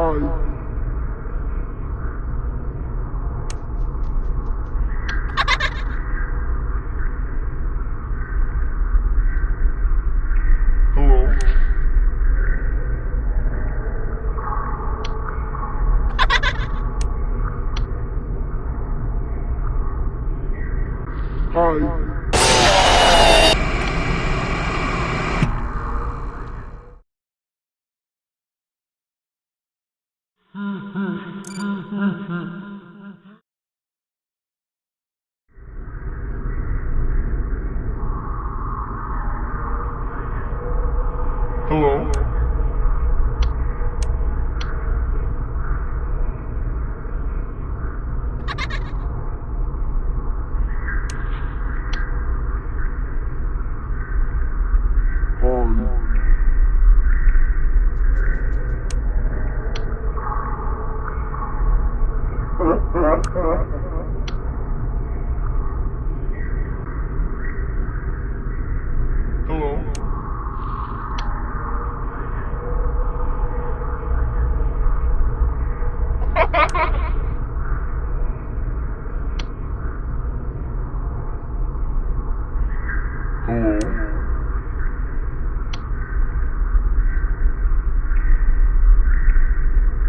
Hello? Hello? Hello?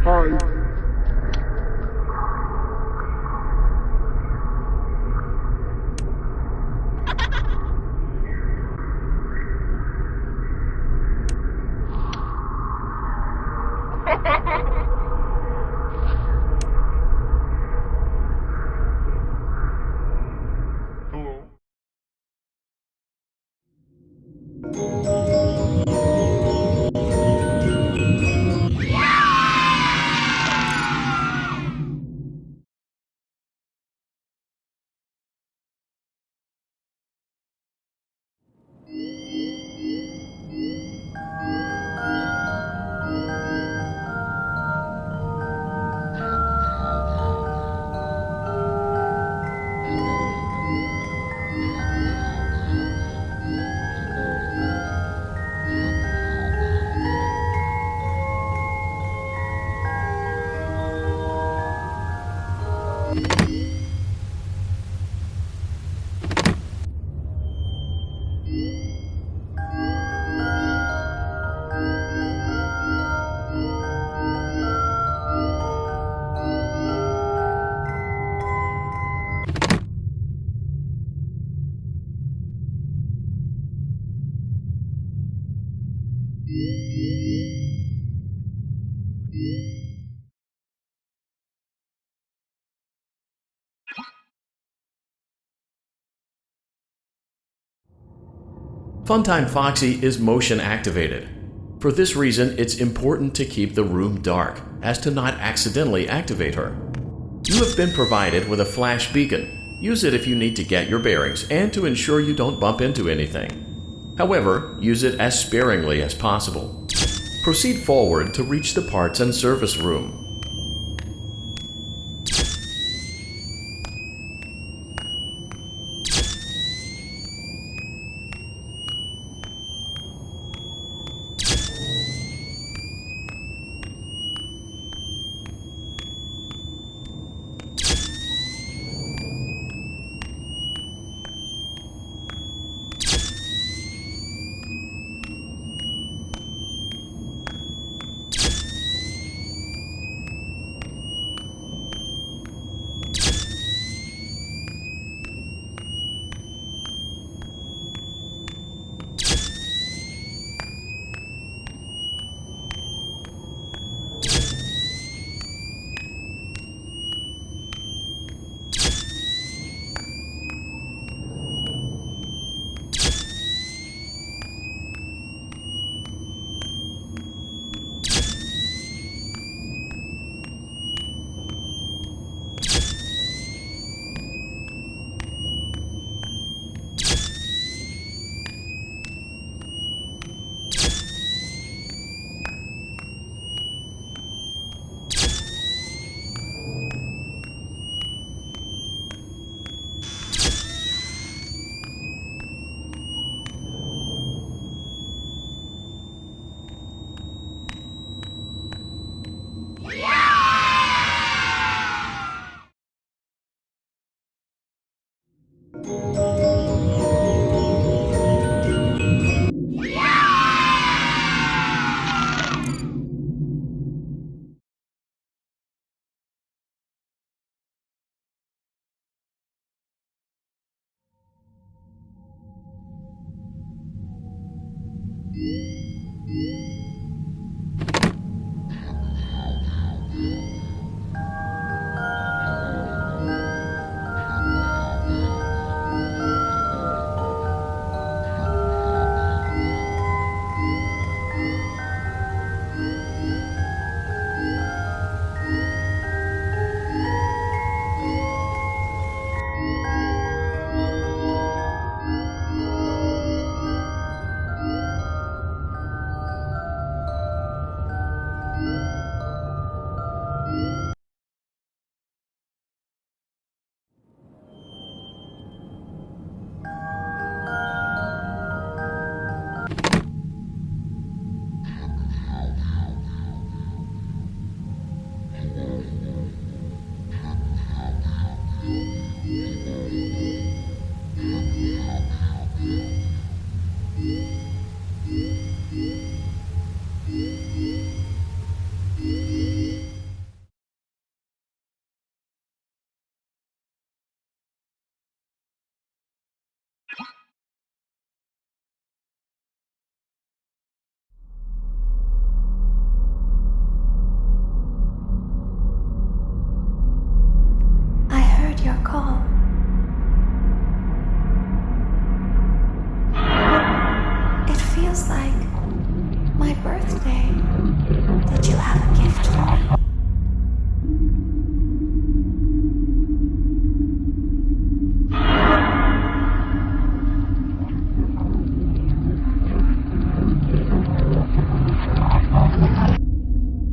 Hi. Hello? Funtime Foxy is motion activated. For this reason, it's important to keep the room dark, as to not accidentally activate her. You have been provided with a flash beacon. Use it if you need to get your bearings and to ensure you don't bump into anything. However, use it as sparingly as possible. Proceed forward to reach the parts and service room.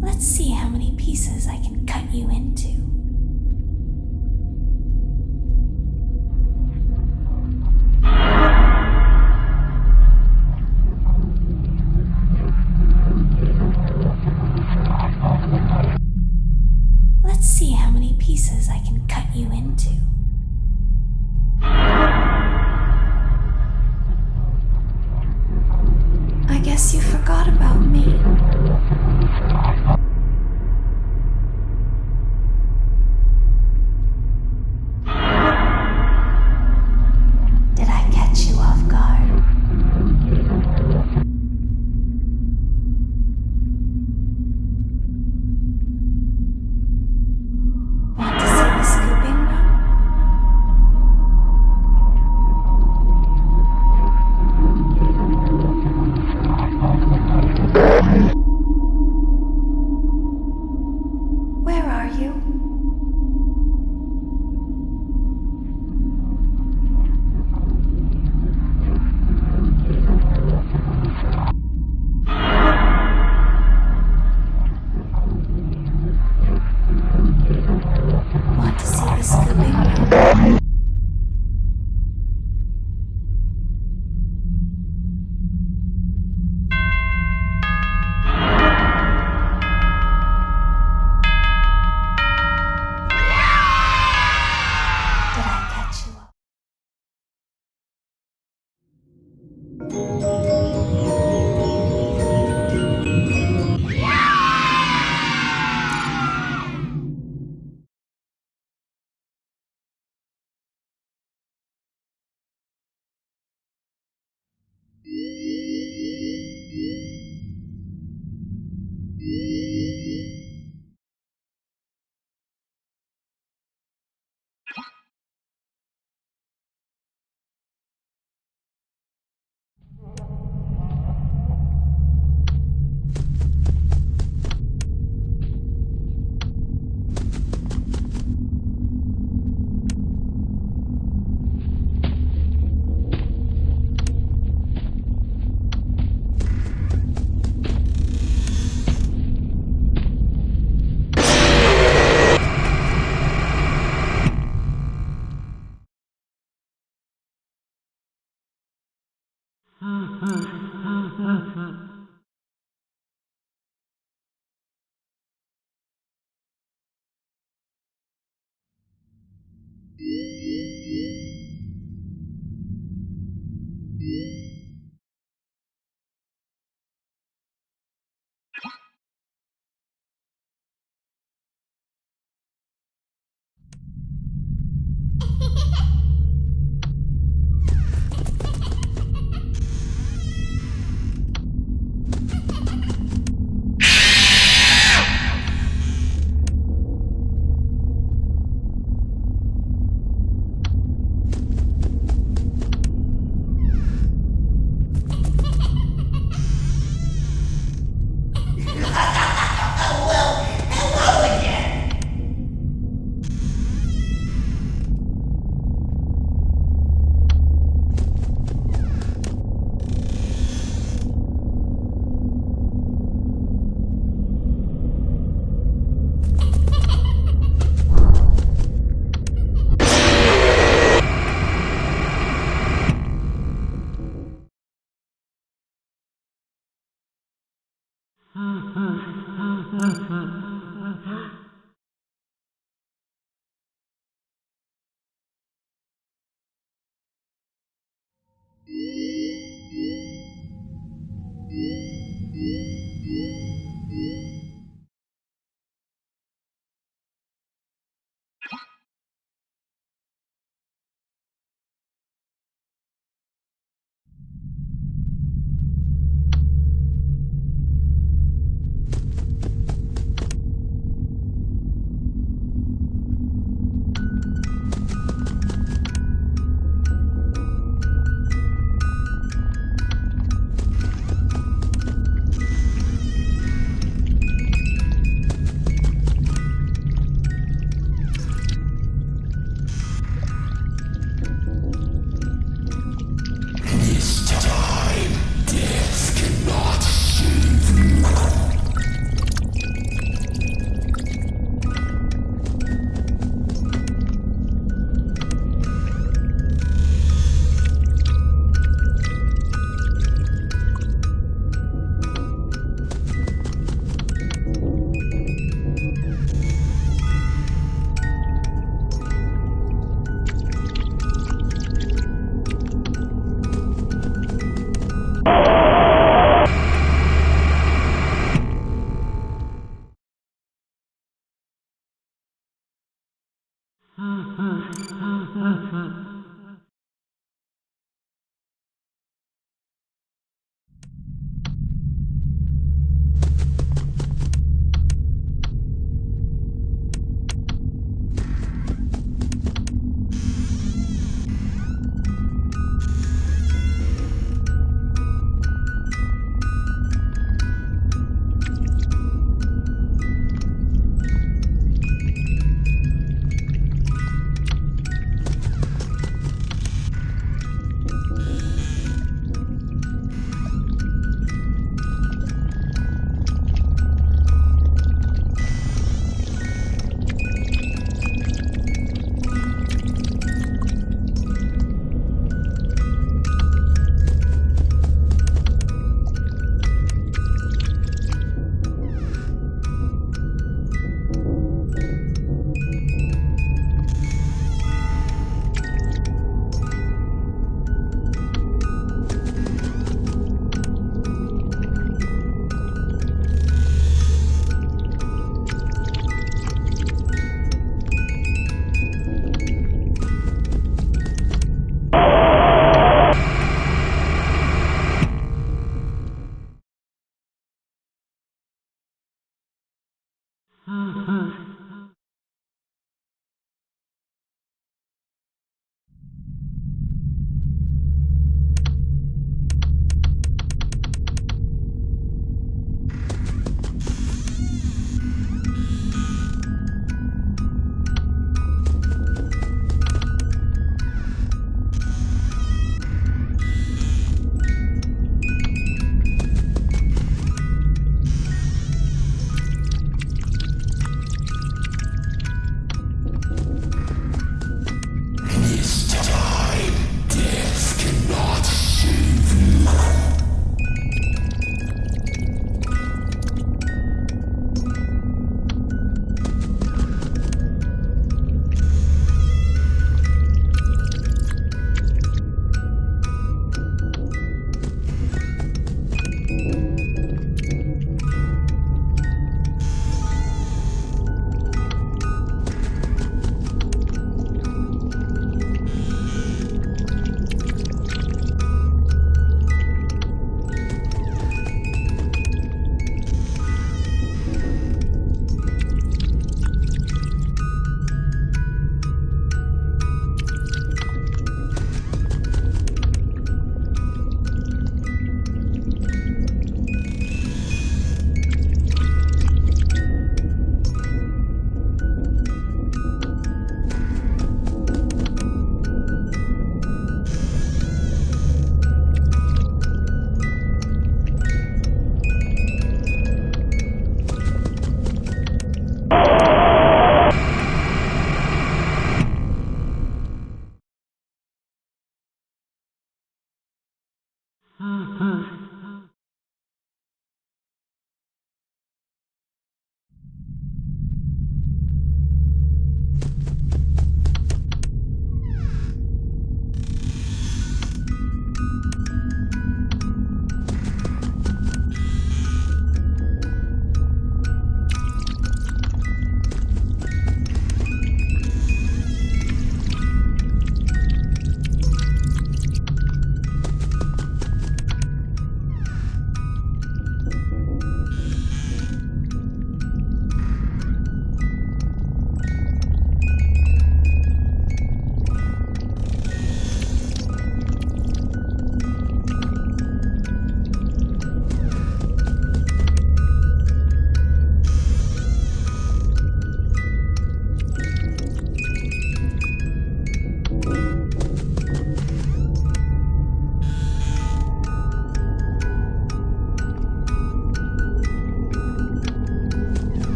Let's see how many pieces I can cut you into. Let's see how many pieces I can cut you into. I guess you forgot about me. Did I catch you off guard? Want to see the scooping room? Where are you? Want to see the scooping room? Did I catch you up?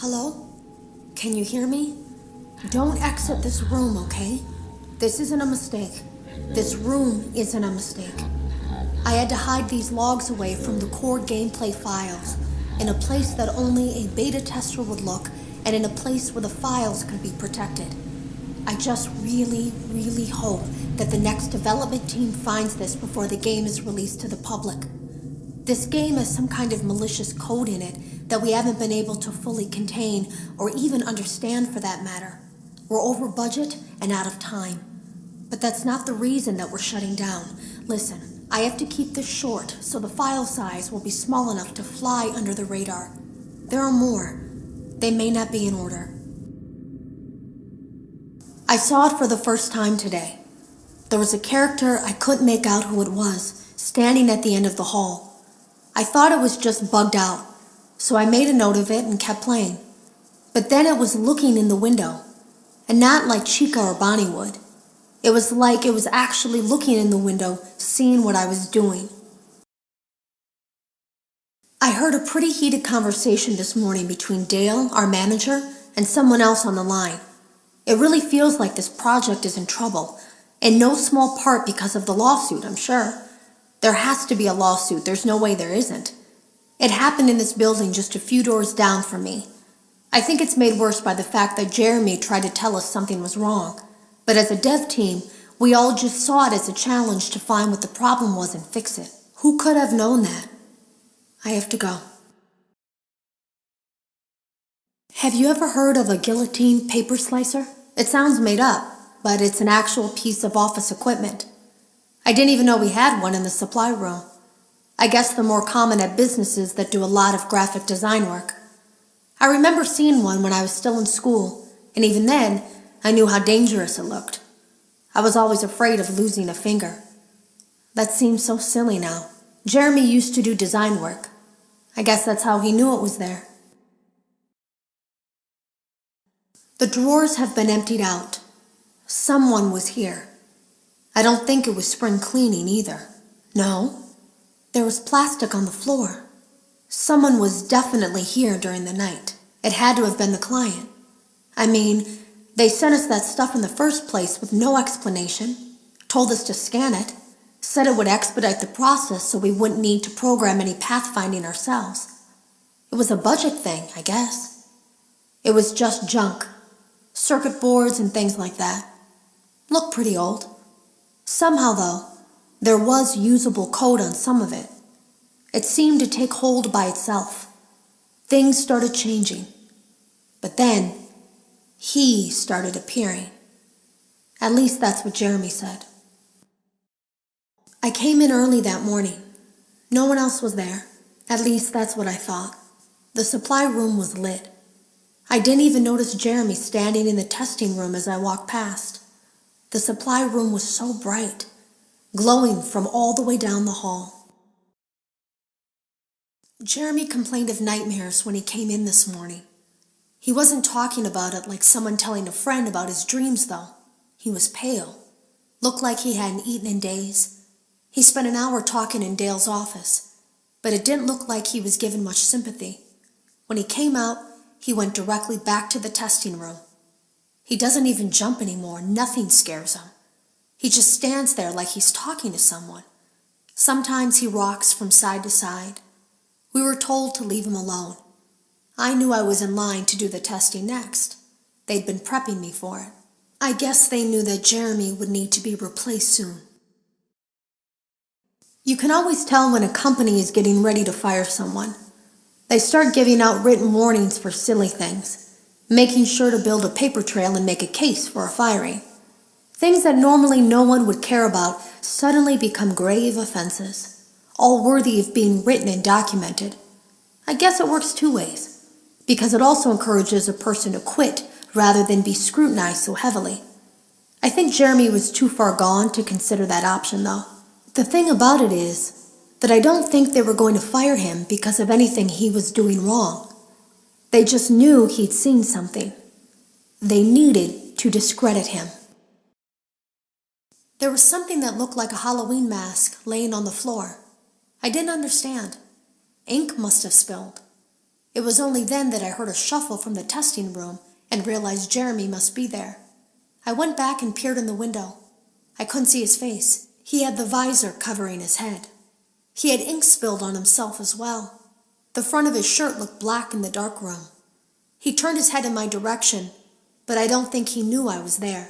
Hello? Can you hear me? Don't exit this room, okay? This isn't a mistake. This room isn't a mistake. I had to hide these logs away from the core gameplay files, in a place that only a beta tester would look, and in a place where the files could be protected. I just really hope that the next development team finds this before the game is released to the public. This game has some kind of malicious code in it that we haven't been able to fully contain or even understand for that matter. We're over budget and out of time. But that's not the reason that we're shutting down. Listen, I have to keep this short so the file size will be small enough to fly under the radar. There are more. They may not be in order. I saw it for the first time today. There was a character I couldn't make out who it was, standing at the end of the hall. I thought it was just bugged out, so I made a note of it and kept playing. But then it was looking in the window, and not like Chica or Bonnie would. It was like it was actually looking in the window, seeing what I was doing. I heard a pretty heated conversation this morning between Dale, our manager, and someone else on the line. It really feels like this project is in trouble, in no small part because of the lawsuit, I'm sure. There has to be a lawsuit, there's no way there isn't. It happened in this building just a few doors down from me. I think it's made worse by the fact that Jeremy tried to tell us something was wrong. But as a dev team, we all just saw it as a challenge to find what the problem was and fix it. Who could have known that? I have to go. Have you ever heard of a guillotine paper slicer? It sounds made up, but it's an actual piece of office equipment. I didn't even know we had one in the supply room. I guess they're more common at businesses that do a lot of graphic design work. I remember seeing one when I was still in school, and even then, I knew how dangerous it looked. I was always afraid of losing a finger. That seems so silly now. Jeremy used to do design work. I guess that's how he knew it was there. The drawers have been emptied out. Someone was here. I don't think it was spring cleaning either. No, there was plastic on the floor. Someone was definitely here during the night. It had to have been the client. I mean, they sent us that stuff in the first place with no explanation, told us to scan it, said it would expedite the process so we wouldn't need to program any pathfinding ourselves. It was a budget thing, I guess. It was just junk. Circuit boards and things like that. Looked pretty old. Somehow, though, there was usable code on some of it. It seemed to take hold by itself. Things started changing. But then, he started appearing. At least that's what Jeremy said. I came in early that morning. No one else was there. At least that's what I thought. The supply room was lit. I didn't even notice Jeremy standing in the testing room as I walked past. The supply room was so bright, glowing from all the way down the hall. Jeremy complained of nightmares when he came in this morning. He wasn't talking about it like someone telling a friend about his dreams, though. He was pale, looked like he hadn't eaten in days. He spent an hour talking in Dale's office, but it didn't look like he was given much sympathy. When he came out, he went directly back to the testing room. He doesn't even jump anymore. Nothing scares him. He just stands there like he's talking to someone. Sometimes he rocks from side to side. We were told to leave him alone. I knew I was in line to do the testing next. They'd been prepping me for it. I guess they knew that Jeremy would need to be replaced soon. You can always tell when a company is getting ready to fire someone. They start giving out written warnings for silly things, making sure to build a paper trail and make a case for a firing. Things that normally no one would care about suddenly become grave offenses, all worthy of being written and documented. I guess it works two ways, because it also encourages a person to quit rather than be scrutinized so heavily. I think Jeremy was too far gone to consider that option, though. The thing about it is that I don't think they were going to fire him because of anything he was doing wrong. They just knew he'd seen something. They needed to discredit him. There was something that looked like a Halloween mask laying on the floor. I didn't understand. Ink must have spilled. It was only then that I heard a shuffle from the testing room and realized Jeremy must be there. I went back and peered in the window. I couldn't see his face. He had the visor covering his head. He had ink spilled on himself as well. The front of his shirt looked black in the dark room. He turned his head in my direction, but I don't think he knew I was there.